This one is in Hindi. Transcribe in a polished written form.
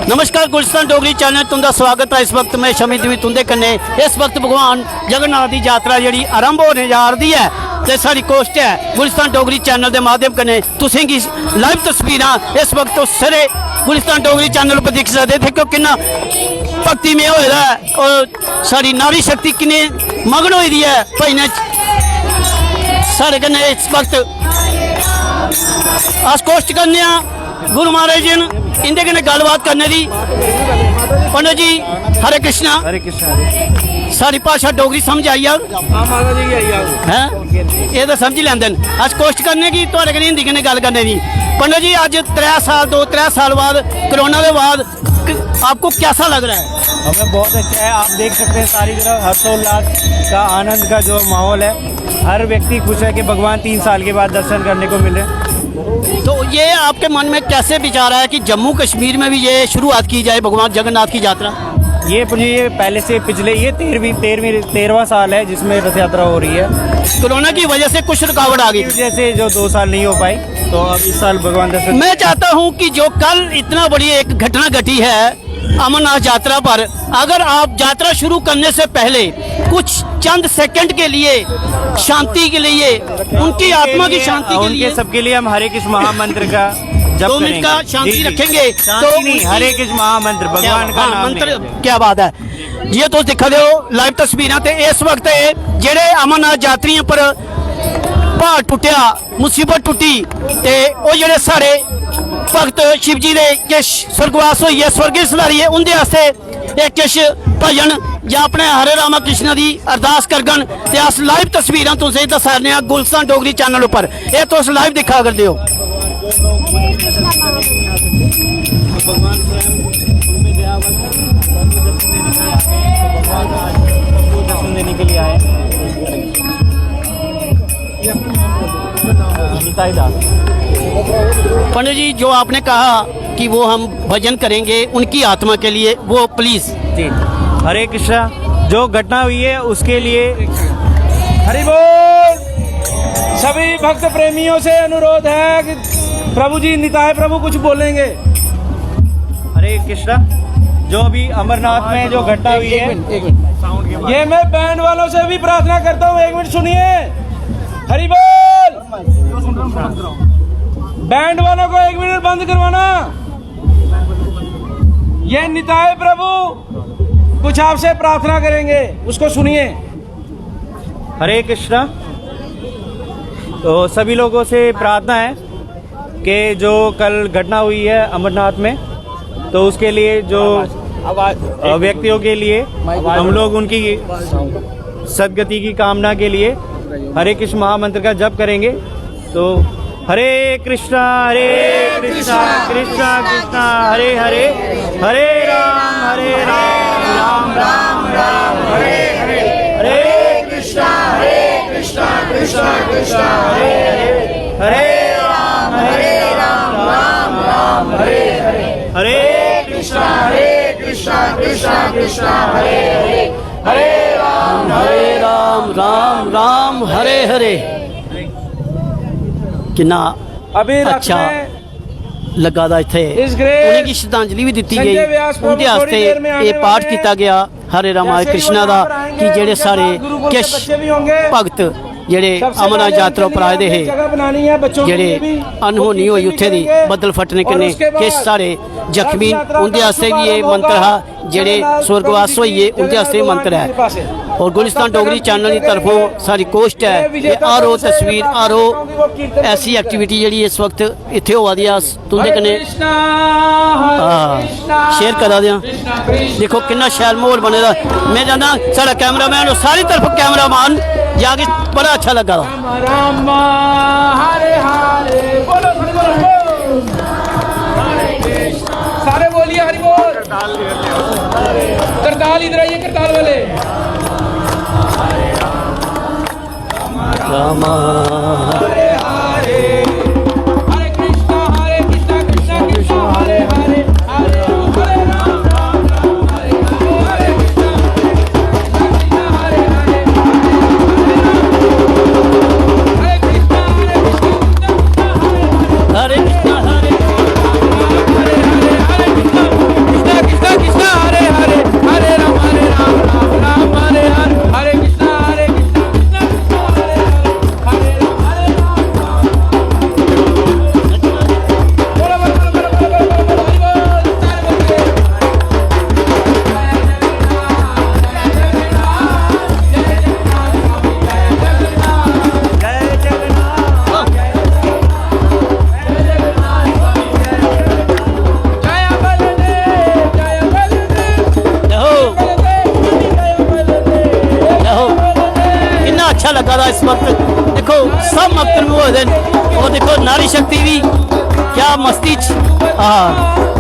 नमस्कार गुलिस्तान डोगरी चैनल तुंदा स्वागत है। इस वक्त मैं शमी देवी तुंदे कन्ने इस वक्त भगवान जगन्नाथ की यात्रा जी आरंभ होने जा रही है तो सारी कोशिश है गुलिस्तान डोगरी चैनल के माध्यम कन्ने तुसें गी लाइव तस्वीरें इस वक्त सारे गुलिस्तान डोगरी चैनल पर दिख सकते थे क्योंकि कितना भक्ति में होया है और सारी नारी शक्ति किन्नी मगन हुई है भाई ने साढ़े कन्ने इस वक्त अस कोशिश करने गुरु महाराज जी इंदे कन्नै गलबात करने की। पंडित जी हरे कृष्णा। हरे कृष्णा। सारी भाषा डोगरी समझ आई जाग हैं ये तो समझ लेंदे न। अस कोशिश करने की थोड़े कन्नै हिंदी कन्नै गल करने की। पंडित जी अज 2-3 साल बाद कोरोना के बाद आपको कैसा लग रहा है? हमें बहुत अच्छा है। आप देख सकते हैं सारी तरफ हर्षोल्लास का आनंद का जो माहौल है, हर व्यक्ति खुश है कि भगवान 3 साल के बाद दर्शन करने को मिले। तो ये आपके मन में कैसे विचार आया कि जम्मू कश्मीर में भी ये शुरुआत की जाए भगवान जगन्नाथ की यात्रा? ये पहले से पिछले ये 13वां साल है जिसमें रथ यात्रा हो रही है। कोरोना की वजह से कुछ रुकावट आ गई, जैसे जो 2 साल नहीं हो पाई तो अब इस साल भगवान दर्शन। मैं चाहता हूं कि जो कल इतना बड़ी एक घटना घटी है अमरनाथ यात्रा पर, अगर आप यात्रा शुरू करने से पहले कुछ चंद सेकंड के लिए शांति के लिए उनकी आत्मा की शांति के लिए सबके लिए हम हरे कृष्ण महामंत्र का जप 2 मिनट का शांति रखेंगे तो नहीं, हरे कृष्ण महामंत्र भगवान का नाम मंत्र। क्या बात है जी। तुम दिखा दो लाइव तस्वीरें ते इस वक्त जेड़े अमरनाथ यात्रियों पर पहाड़ टुटिया मुसीबत टुटी ते ओ जेड़े सारे भगत शिव जी दे किश स्वर्गवास होई है स्वर्गे सलारी है उनके वास्ते एक किश भजन या अपने हरे रामा कृष्ण की अरदास करगन ते अस लाइव तस्वीरें तुसें दसा रहे हैं गुलिस्तान डोगरी चैनल पर। ये तुस लाइव दिखा करते हो। देने के लिए आए पंडित जी जो आपने कहा कि वो हम भजन करेंगे उनकी आत्मा के लिए, वो प्लीज जी। हरे कृष्णा। जो घटना हुई है उसके लिए हरि बोल। सभी भक्त प्रेमियों से अनुरोध है कि प्रभु जी निताय प्रभु कुछ बोलेंगे। हरे कृष्णा। जो अभी अमरनाथ में जो घटना हुई है, ये मैं बैंड वालों से भी प्रार्थना करता हूँ, 1 मिनट सुनिए। हरि बोल। बैंड वालों को 1 मिनट बंद करवाना। ये निताय प्रभु कुछ आपसे प्रार्थना करेंगे, उसको सुनिए। हरे कृष्णा। तो सभी लोगों से प्रार्थना है कि जो कल घटना हुई है अमरनाथ में, तो उसके लिए जो व्यक्तियों के लिए हम लोग उनकी सदगति की कामना के लिए हरे कृष्ण महामंत्र का जप करेंगे। तो हरे कृष्णा कृष्णा कृष्णा हरे हरे, हरे राम राम राम राम हरे हरे, हरे कृष्णा कृष्णा कृष्णा हरे हरे, हरे राम राम राम हरे हरे, हरे कृष्णा कृष्णा कृष्णा हरे हरे, हरे राम राम हरे हरे। कितना अभी अच्छा लगा था इत्थे उन्हें की श्रद्धांजलि भी दी गई, उनके वास्ते ये पाठ किया गया हरे राम हरे कृष्णा का कि जेड़े सारे किश भगत जेड़े अमरनाथ यात्रा पर आए हे जेड़े अनहोनी हुई उत्थे दी बदल फटने कन्ने किश सारे जख्मी उनके वास्ते भी ये मंत्र है, जेड़े स्वर्गवास होइए उनके वास्ते मंत्र है। और गुलिस्तान डोगरी चैनल की तरफों सारी कोशिश है कि आरो तस्वीर आरो ऐसी एक्टिविटी जी इस वक्त इत्थे होआ दी तुंदे कन्ने शेयर करा दियां। देखो कितना शैल माहौल बने दा। मैं जाना सारा कैमरामैन और सारी तरफ कैमरामैन जाके बड़ा अच्छा लगा था। सारे बोलिए हरि बोल। करताल इधर आइए, करताल वाले। हरे हरे हरे कृष्णा कृष्णा कृष्णा हरे हरे, हरे राम राम राम हरे हरे, हरे कृष्णा कृष्णा हरे हरे, हरे कृष्णा कृष्णा हरे हरे, कृष्ण हरे हरे हरे हरे कृष्णा ज़्यादा इस वक्त देखो सब मगन हो और देखो नारी शक्ति भी क्या मस्ती हाँ